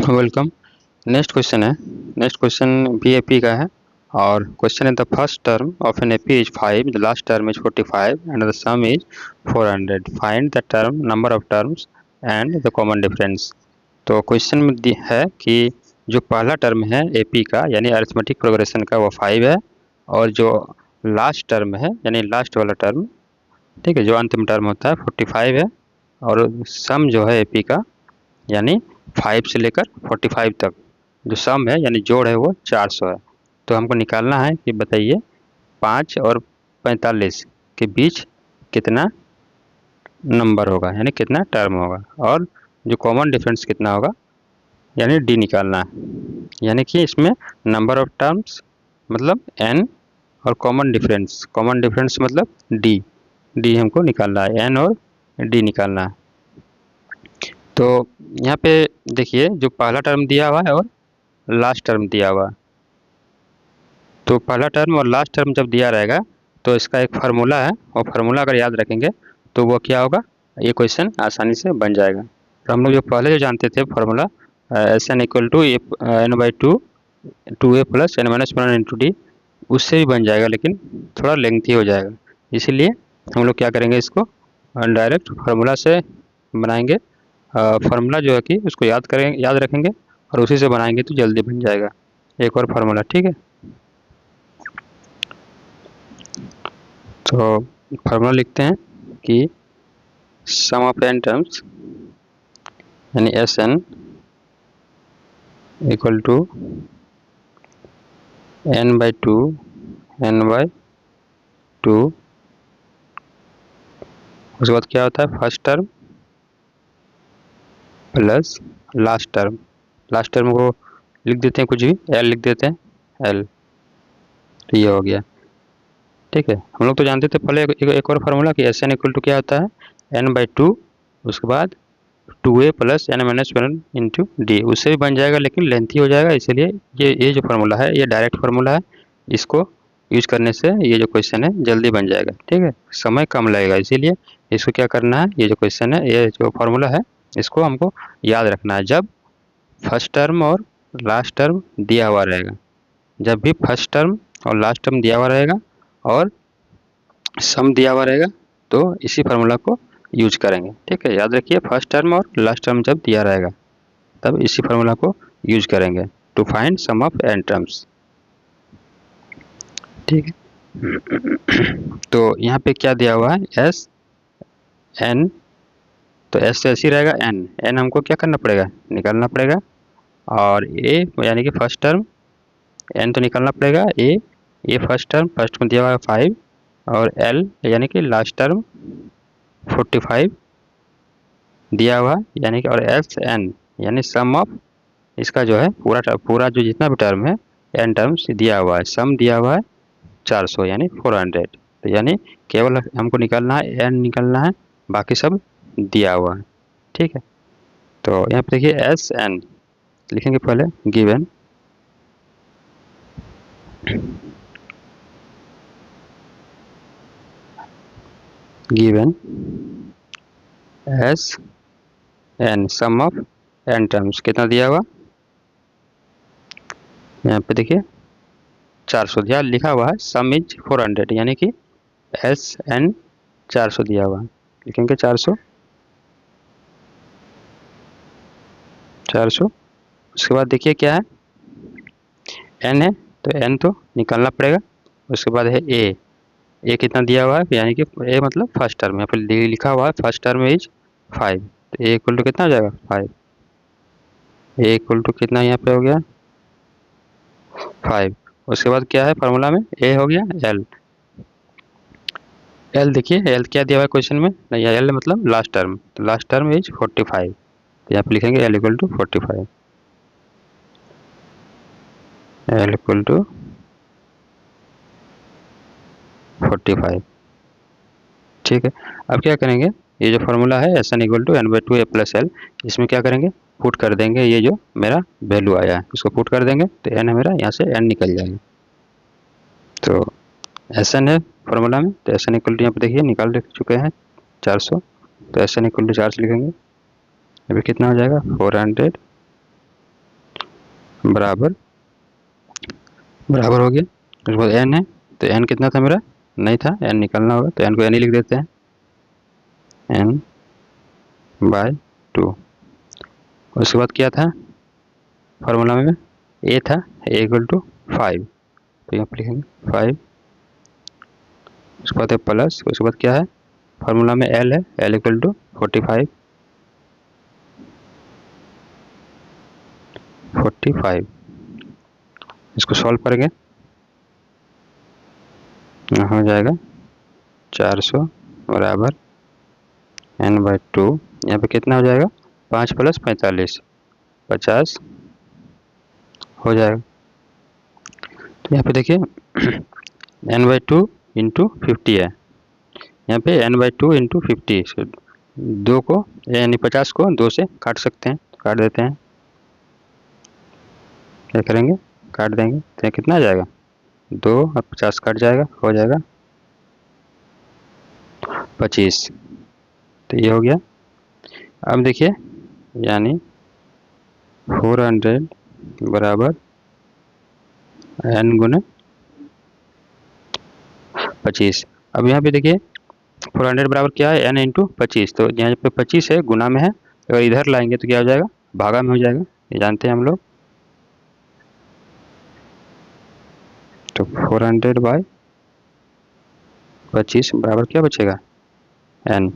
Welcome. Next question है। Next question भी AP का है और क्वेश्चन है the first term of an AP is 5, the last term is 45 and the some is 400। Find the term number of terms and the common difference. तो question में है कि जो पहला टर्म है एपी का यानी अरिथमेटिक प्रोग्रेशन का वो 5 है और जो लास्ट टर्म है यानी लास्ट वाला टर्म, ठीक है, जो अंतिम टर्म होता है 45 है और सम जो है एपी का यानी 5 से लेकर 45 तक जो सम है यानी जोड़ है वो 400 है। तो हमको निकालना है कि बताइए 5 और 45 के बीच कितना नंबर होगा यानी कितना टर्म होगा और जो कॉमन डिफरेंस कितना होगा यानी डी निकालना है। यानी कि इसमें नंबर ऑफ टर्म्स मतलब n और कॉमन डिफरेंस मतलब डी हमको निकालना है, n और डी निकालना है। तो यहाँ पे देखिए जो पहला टर्म दिया हुआ है और लास्ट टर्म दिया हुआ है, तो पहला टर्म और लास्ट टर्म जब दिया रहेगा तो इसका एक फार्मूला है और फार्मूला अगर याद रखेंगे तो वो क्या होगा, ये क्वेश्चन आसानी से बन जाएगा। तो हम लोग जो पहले जो जानते थे formula S N equal to two A plus N minus one into D, उससे भी बन जाएगा लेकिन थोड़ा लेंथी हो जाएगा। इसीलिए हम लोग क्या करेंगे, इसको डायरेक्ट फार्मूला से बनाएंगे। फार्मूला जो है कि उसको याद रखेंगे और उसी से बनाएंगे तो जल्दी बन जाएगा। एक और फार्मूला, ठीक है। तो फार्मूला लिखते हैं कि सम ऑफ एन टर्म्स यानी S N equal to N by two उसके बाद क्या होता है first term plus last term को लिख देते हैं, कुछ भी एल लिख देते हैं एल, तो ये हो गया, ठीक है। हम लोग तो जानते थे पहले एक और फार्मूला कि एस एन इक्वल टू क्या होता है एन बाई टू, उसके बाद टू ए plus N minus one into D, उससे भी बन जाएगा लेकिन लेंथी हो जाएगा। इसीलिए ये जो फार्मूला है ये डायरेक्ट फार्मूला है, इसको यूज करने से ये जो क्वेश्चन है जल्दी बन जाएगा, ठीक है, समय कम लगेगा। इसीलिए इसको क्या करना है, ये जो क्वेश्चन है ये जो फार्मूला है इसको हमको याद रखना है जब फर्स्ट टर्म और लास्ट टर्म दिया हुआ रहेगा। जब भी फर्स्ट टर्म और लास्ट टर्म दिया हुआ रहेगा और सम दिया हुआ रहेगा तो इसी फार्मूला को यूज करेंगे, ठीक है। याद रखिए फर्स्ट टर्म और लास्ट टर्म जब दिया रहेगा तब इसी फार्मूला को यूज करेंगे to find sum of N terms, ठीक है। तो यहाँ पे क्या दिया हुआ है एस एन, तो एस से ऐसी रहेगा एन हमको क्या करना पड़ेगा, निकालना पड़ेगा। और ए यानी कि फर्स्ट टर्म एन तो निकालना पड़ेगा, ए फर्स्ट में दिया हुआ है 5 और एल यानी कि लास्ट टर्म 45 दिया हुआ यानी कि, और एस एन यानी सम ऑफ इसका जो है पूरा जो जितना भी टर्म है एन टर्म्स दिया हुआ है, सम दिया हुआ है 400 यानी 400। तो यानी केवल हमको निकालना है एन निकालना है, बाकी सब दिया हुआ है, ठीक है। तो यहाँ पे देखिए एस एन लिखेंगे पहले, given S N sum of N terms कितना दिया हुआ, यहाँ पे देखिए 400 दिया लिखा हुआ है, सम इज 400 यानी कि एस एन 400 दिया हुआ है, लिखेंगे 400 उसके बाद देखिए क्या है एन है तो एन तो निकालना पड़ेगा। उसके बाद है ए कितना दिया हुआ है यानी कि ए मतलब फर्स्ट टर्म, यहाँ पर लिखा हुआ है फर्स्ट टर्म इज 5, तो ए इक्वल टू कितना हो जाएगा 5, ए इक्वल टू कितना यहाँ पे हो गया 5। उसके बाद क्या है फार्मूला में ए हो गया एल देखिए एल क्या दिया हुआ है क्वेश्चन में, नहीं एल मतलब लास्ट टर्म, तो लास्ट टर्म इज 45, तो यहाँ पे लिखेंगे L equal to 45, L equal to 45, ठीक है। अब क्या करेंगे, ये जो फार्मूला है S N equal to N by two A plus L, इसमें क्या करेंगे पुट कर देंगे, ये जो मेरा वैल्यू आया है उसको पुट कर देंगे तो एन है मेरा, यहाँ से एन निकल जाएगा। तो एस एन है फार्मूला में, तो एस एन इक्वल टू यहाँ पे देखिए निकाल चुके हैं 400, तो एस एन इक्वल टू 400 लिखेंगे, अभी कितना हो जाएगा 400 बराबर बराबर हो गया। उसके बाद एन है, तो एन कितना था मेरा, नहीं था, एन निकालना होगा, तो एन को एन ही लिख देते हैं, एन बाय 2। उसके बाद क्या था फार्मूला में, ए था, ए इक्वल टू 5, तो यहाँ पर लिखेंगे 5। उसके बाद प्लस, उसके बाद क्या है फार्मूला में एल है, एल इक्वल टू 45, 45। इसको सॉल्व करेंगे, हो जाएगा 400 बराबर एन बाई 2। यहाँ पे कितना हो जाएगा, 5 प्लस 45, 50 हो जाएगा। तो यहाँ पे देखिए एन बाई 2 इंटू 50 है, यहाँ पे एन बाई 2 इंटू 50, दो को यानी 50 को 2 से काट सकते हैं, तो काट देते हैं, क्या करेंगे काट देंगे, तो कितना आ जाएगा 2 और 50 कट जाएगा, हो जाएगा 25। तो ये हो गया। अब देखिए यानी 400 बराबर एन गुने 25। अब यहाँ पे देखिए 400 बराबर क्या है, एन इंटू 25, तो यहाँ पे 25 है गुना में है, अगर इधर लाएंगे तो क्या हो जाएगा, भागा में हो जाएगा, ये जानते हैं हम लोग। तो 400 बाई 25 बराबर क्या बचेगा एन,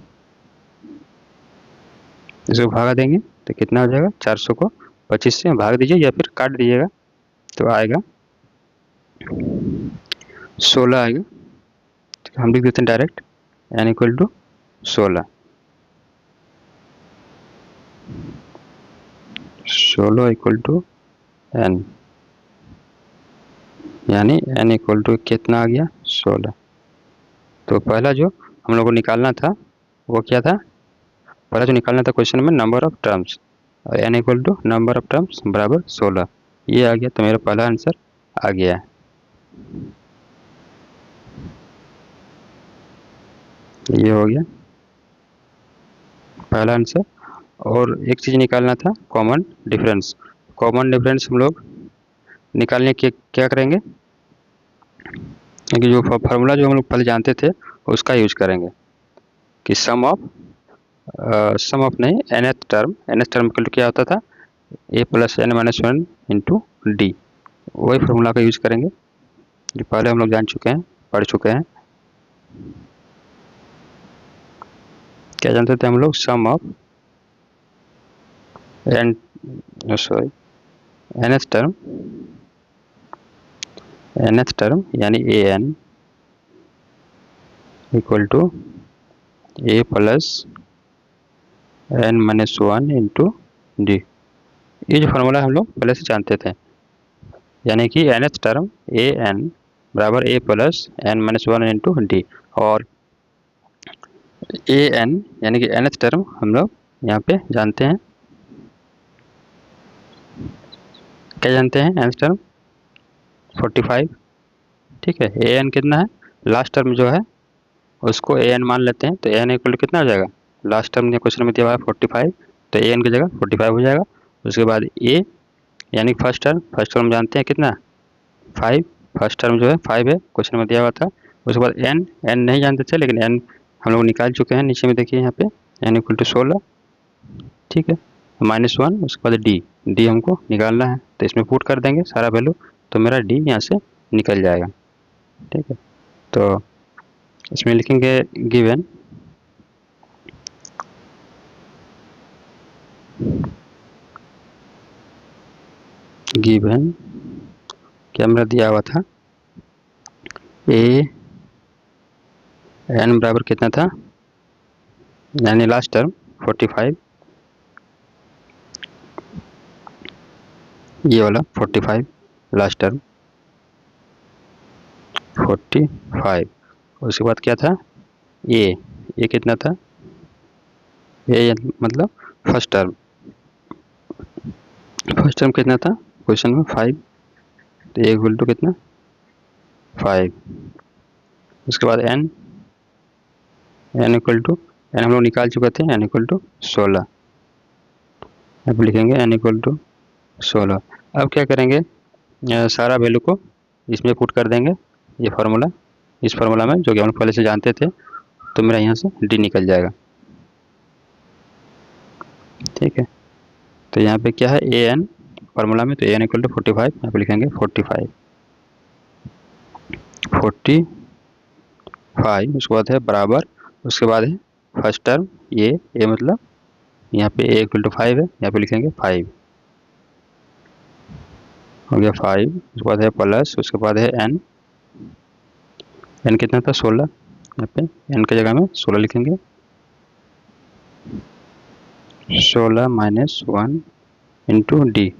इसको भागा देंगे तो कितना हो जाएगा, 400 को 25 से भाग दीजिए या फिर काट दीजिएगा, तो आएगा 16 आएगा। तो हम लिख देते हैं direct N equal to 16, 16 equal to N, यानी एन इक्वल टू कितना आ गया 16। तो पहला जो हम लोग को निकालना था वो क्या था, पहला जो निकालना था क्वेश्चन में नंबर ऑफ टर्म्स, और N equal to number of terms बराबर 16, ये आ गया, तो मेरा पहला आंसर आ गया है, ये हो गया पहला आंसर। और एक चीज़ निकालना था कॉमन डिफरेंस, कॉमन डिफरेंस हम लोग निकालने के क्या करेंगे, क्योंकि जो फार्मूला जो हम लोग पहले जानते थे उसका यूज करेंगे कि सम ऑफ नहीं nth टर्म क्या होता था, a plus N minus 1 into d, वही फार्मूला का यूज करेंगे जो पहले हम लोग जान चुके हैं, पढ़ चुके हैं। क्या जानते थे हम लोग, sum of n nth term यानी a n equal to A plus N minus 1 into d, ये जो फार्मूला हम लोग पहले से जानते थे, यानी कि nth टर्म ए एन बराबर a plus N minus 1 into d, और ए एन यानी कि nth टर्म हम लोग यहाँ पे जानते हैं, क्या जानते हैं nth टर्म 45, ठीक है। ए एन कितना है, लास्ट टर्म जो है उसको ए एन मान लेते हैं, तो ए एन इक्वल कितना हो जाएगा, लास्ट टर्म क्वेश्चन में दिया हुआ है 45, तो ए एन की जगह 45 हो जाएगा। उसके बाद ए यानी फर्स्ट टर्म जानते हैं कितना 5, फर्स्ट टर्म जो है 5 है, क्वेश्चन में दिया हुआ था। उसके बाद एन नहीं जानते थे, लेकिन एन हम लोग निकाल चुके हैं, नीचे में देखिए यहाँ पे एन इक्वल टू 16, ठीक है, -1। उसके बाद डी हमको निकालना है, तो इसमें पुट कर देंगे सारा वैल्यू, तो मेरा डी यहाँ से निकल जाएगा, ठीक है। तो इसमें लिखेंगे गिवन क्या मेरा दिया हुआ था, ए एन बराबर कितना था, यानी लास्ट टर्म 45, ये वाला 45 लास्ट टर्म 45। उसके बाद क्या था, ए कितना था, ए मतलब फर्स्ट टर्म कितना था क्वेश्चन में 5, तो ए इक्वल टू कितना 5। उसके बाद एन इक्वल टू, एन हम लोग निकाल चुके थे, एन इक्वल टू 16, अब लिखेंगे एन इक्वल टू 16। अब क्या करेंगे, सारा वैल्यू को इसमें पुट कर देंगे, ये फार्मूला, इस फार्मूला में जो कि हम पहले से जानते थे, तो मेरा यहाँ से डी निकल जाएगा। ठीक है, तो यहाँ पे क्या है, ए एन फार्मूला में, तो ए एन इक्वल टू 45, यहाँ पे लिखेंगे 45, उसके बाद है बराबर, उसके बाद है फर्स्ट टर्म ए मतलब यहाँ पे ए इक्वल टू 5 है, यहाँ पे लिखेंगे 5 हो गया 5, उसके बाद है प्लस, उसके बाद है एन, एन कितना था 16, यहाँ पे एन की जगह में 16 लिखेंगे, 16 माइनस 1 इंटू डी,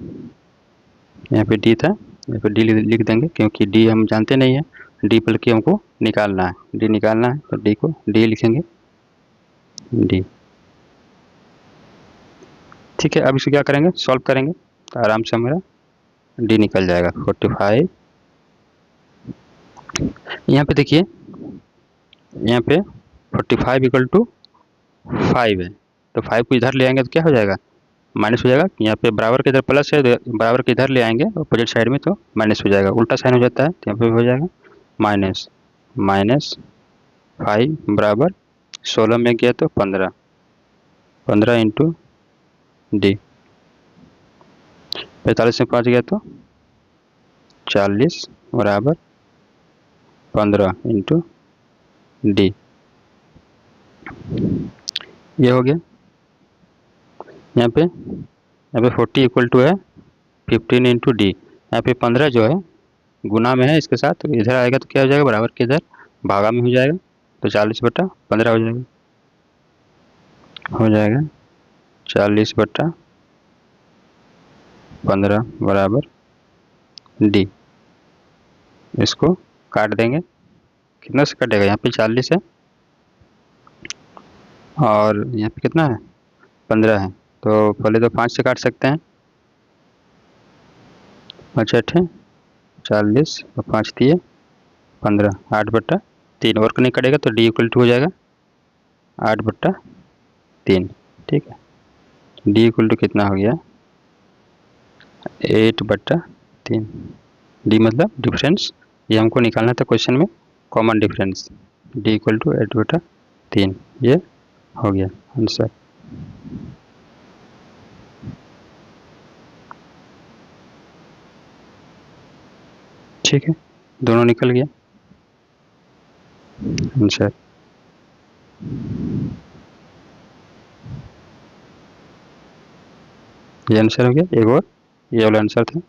यहाँ पे डी था, यहाँ पे डी लिख देंगे क्योंकि डी हम जानते नहीं है, डी बल्कि हमको निकालना है, डी निकालना है, तो डी को डी लिखेंगे, डी। ठीक है, अब इसे क्या करेंगे, सॉल्व करेंगे, तो आराम से हमारा डी निकल जाएगा 45। यहाँ पे देखिए, यहाँ पे 45 इक्वल टू 5 है, तो 5 को इधर ले आएंगे तो क्या हो जाएगा, माइनस हो जाएगा, यहाँ पे बराबर के इधर प्लस है, तो बराबर के इधर ले आएंगे अपोजिट साइड में तो माइनस हो जाएगा, उल्टा साइन हो जाता है, तो यहाँ पे हो जाएगा माइनस, माइनस 5 बराबर 16 में गया तो 15, 15 इंटू डी, 45 में 5 गया तो 40 बराबर 15 इंटू डी, ये हो गया। यहाँ पे 40 इक्वल टू है 15 इंटू डी, यहाँ पे 15 जो है गुना में है इसके साथ, तो इधर आएगा तो क्या हो जाएगा, बराबर के इधर भागा में हो जाएगा, तो 40/15 हो जाएगा 40/15 बराबर डी। इसको काट देंगे, कितना से कटेगा, यहाँ पे 40 है और यहाँ पे कितना है 15 है, तो पहले तो 5 से काट सकते हैं, 5 8 40 और 5 दिए 15, 8/3 और नहीं कटेगा तो डी इक्वल टू हो जाएगा 8/3। ठीक है, डी इक्वल टू कितना हो गया 8/3, डी मतलब डिफरेंस, ये हमको निकालना था क्वेश्चन में, common difference, d equal to 8/3, ये हो गया आंसर। ठीक है, दोनों निकल गया आंसर। ये आंसर हो गया, एक और ये वाला आंसर था।